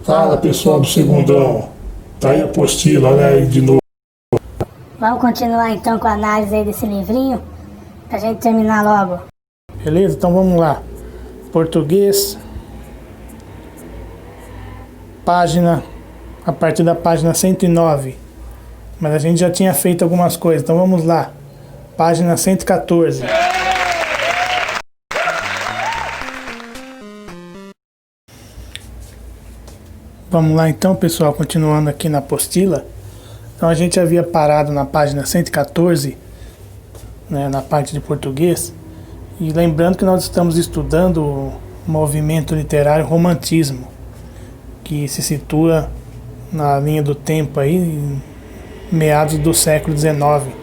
Fala pessoal do Segundão, tá aí a apostila, olha aí de novo. Vamos continuar então com a análise aí desse livrinho, pra gente terminar logo. Beleza? Então vamos lá. Português, página, a partir da página 109. Mas a gente já tinha feito algumas coisas, então vamos lá. Página 114. Vamos lá então, pessoal, continuando aqui na apostila. Então a gente havia parado na página 114, né, na parte de português. E lembrando que nós estamos estudando o movimento literário romantismo, que se situa na linha do tempo aí, em meados do século XIX,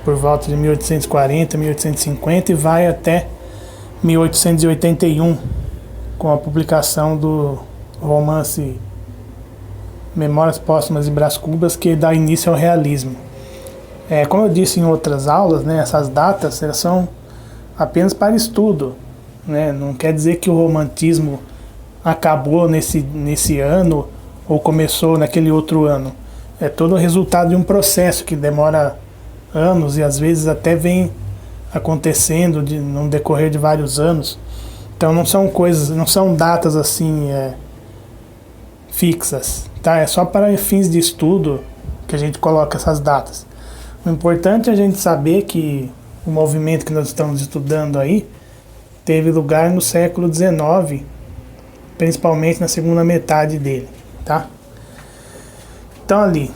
por volta de 1840, 1850 e vai até 1881, com a publicação do romance Memórias Póstumas de Brás Cubas, que dá início ao realismo. Como eu disse em outras aulas, né, essas datas elas são apenas para estudo, né? Não quer dizer que o romantismo acabou nesse ano ou começou naquele outro ano. É todo o resultado de um processo que demora anos e às vezes até vem acontecendo no decorrer de vários anos. Então não são coisas, não são datas assim fixas, tá? É só para fins de estudo que a gente coloca essas datas. O importante é a gente saber que o movimento que nós estamos estudando aí teve lugar no século XIX, principalmente na segunda metade dele, tá? Então ali,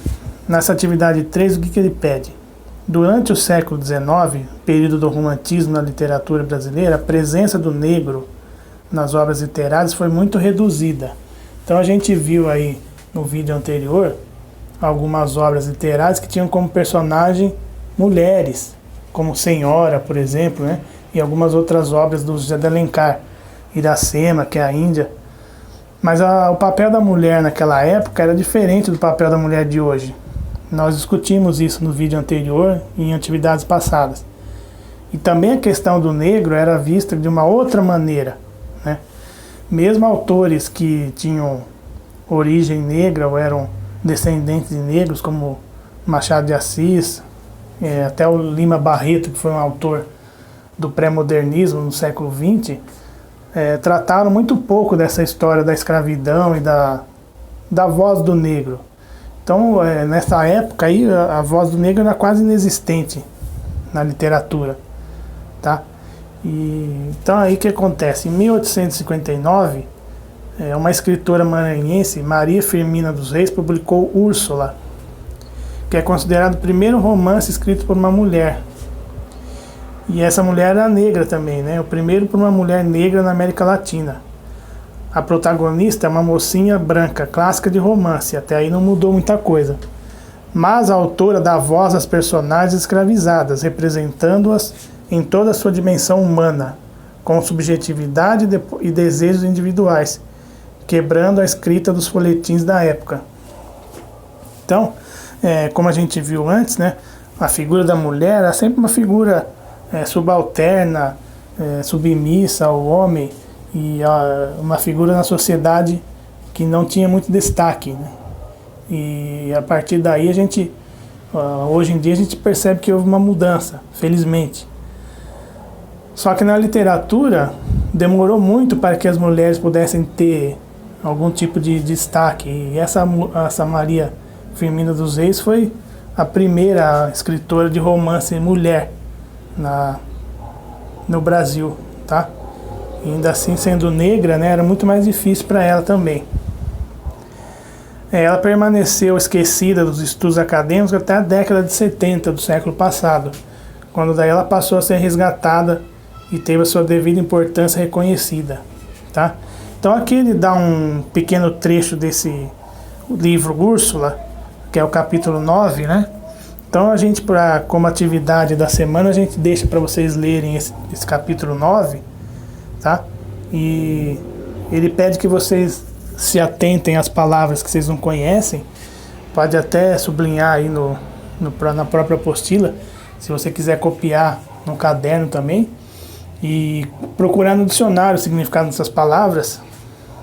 nessa atividade 3, o que ele pede? Durante o século XIX, período do romantismo na literatura brasileira, a presença do negro nas obras literárias foi muito reduzida. Então a gente viu aí no vídeo anterior algumas obras literárias que tinham como personagem mulheres, como Senhora, por exemplo, né? E algumas outras obras do José de Alencar, Iracema, que é a Índia. Mas o papel da mulher naquela época era diferente do papel da mulher de hoje. Nós discutimos isso no vídeo anterior e em atividades passadas. E também a questão do negro era vista de uma outra maneira, né? Mesmo autores que tinham origem negra ou eram descendentes de negros, como Machado de Assis, até o Lima Barreto, que foi um autor do pré-modernismo no século XX, trataram muito pouco dessa história da escravidão e da voz do negro. Então, nessa época aí, a voz do negro era quase inexistente na literatura, tá? Então aí o que acontece? Em 1859, uma escritora maranhense, Maria Firmina dos Reis, publicou Úrsula, que é considerado o primeiro romance escrito por uma mulher. E essa mulher era negra também, né? O primeiro por uma mulher negra na América Latina. A protagonista é uma mocinha branca, clássica de romance, até aí não mudou muita coisa. Mas a autora dá voz às personagens escravizadas, representando-as em toda a sua dimensão humana, com subjetividade e desejos individuais, quebrando a escrita dos folhetins da época. Então, como a gente viu antes, né, a figura da mulher é sempre uma figura subalterna, submissa ao homem, e uma figura na sociedade que não tinha muito destaque, né? E a partir daí hoje em dia a gente percebe que houve uma mudança, felizmente. Só que na literatura demorou muito para que as mulheres pudessem ter algum tipo de destaque. E essa Maria Firmina dos Reis foi a primeira escritora de romance mulher no Brasil, tá? E ainda assim, sendo negra, né, era muito mais difícil para ela também. Ela permaneceu esquecida dos estudos acadêmicos até a década de 70 do século passado, quando daí ela passou a ser resgatada e teve a sua devida importância reconhecida, tá? Então aqui ele dá um pequeno trecho desse livro Úrsula, que é o capítulo 9, né? Então a gente, como atividade da semana, a gente deixa para vocês lerem esse capítulo 9, tá? E ele pede que vocês se atentem às palavras que vocês não conhecem. Pode até sublinhar aí na própria apostila, se você quiser copiar no caderno também. E procurar no dicionário o significado dessas palavras,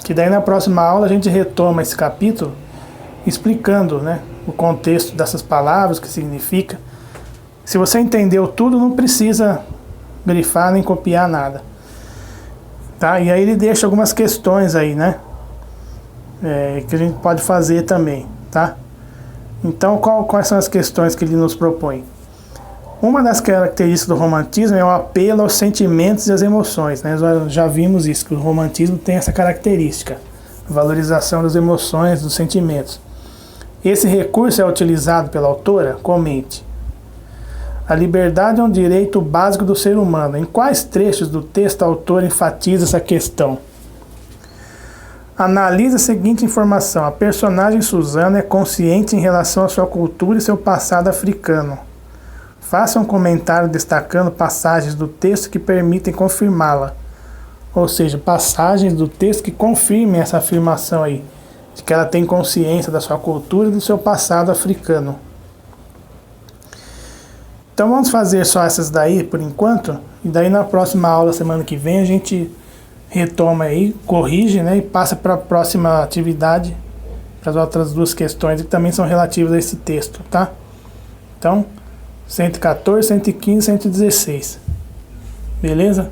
Que daí na próxima aula a gente retoma esse capítulo explicando, né, o contexto dessas palavras, o que significa. Se você entendeu tudo, não precisa grifar nem copiar nada. Tá? E aí ele deixa algumas questões aí, né? Que a gente pode fazer também, tá? Então, quais são as questões que ele nos propõe? Uma das características do romantismo é o apelo aos sentimentos e às emoções, né? Nós já vimos isso, que o romantismo tem essa característica, a valorização das emoções, dos sentimentos. Esse recurso é utilizado pela autora? Comente. A liberdade é um direito básico do ser humano. Em quais trechos do texto a autora enfatiza essa questão? Analise a seguinte informação. A personagem Suzana é consciente em relação à sua cultura e seu passado africano. Faça um comentário destacando passagens do texto que permitem confirmá-la. Ou seja, passagens do texto que confirmem essa afirmação aí, de que ela tem consciência da sua cultura e do seu passado africano. Então vamos fazer só essas daí por enquanto, e daí na próxima aula, semana que vem, a gente retoma aí, corrige, né, e passa para a próxima atividade, para as outras duas questões que também são relativas a esse texto, tá? Então, 114, 115, 116. Beleza?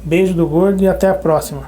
Beijo do gordo e até a próxima.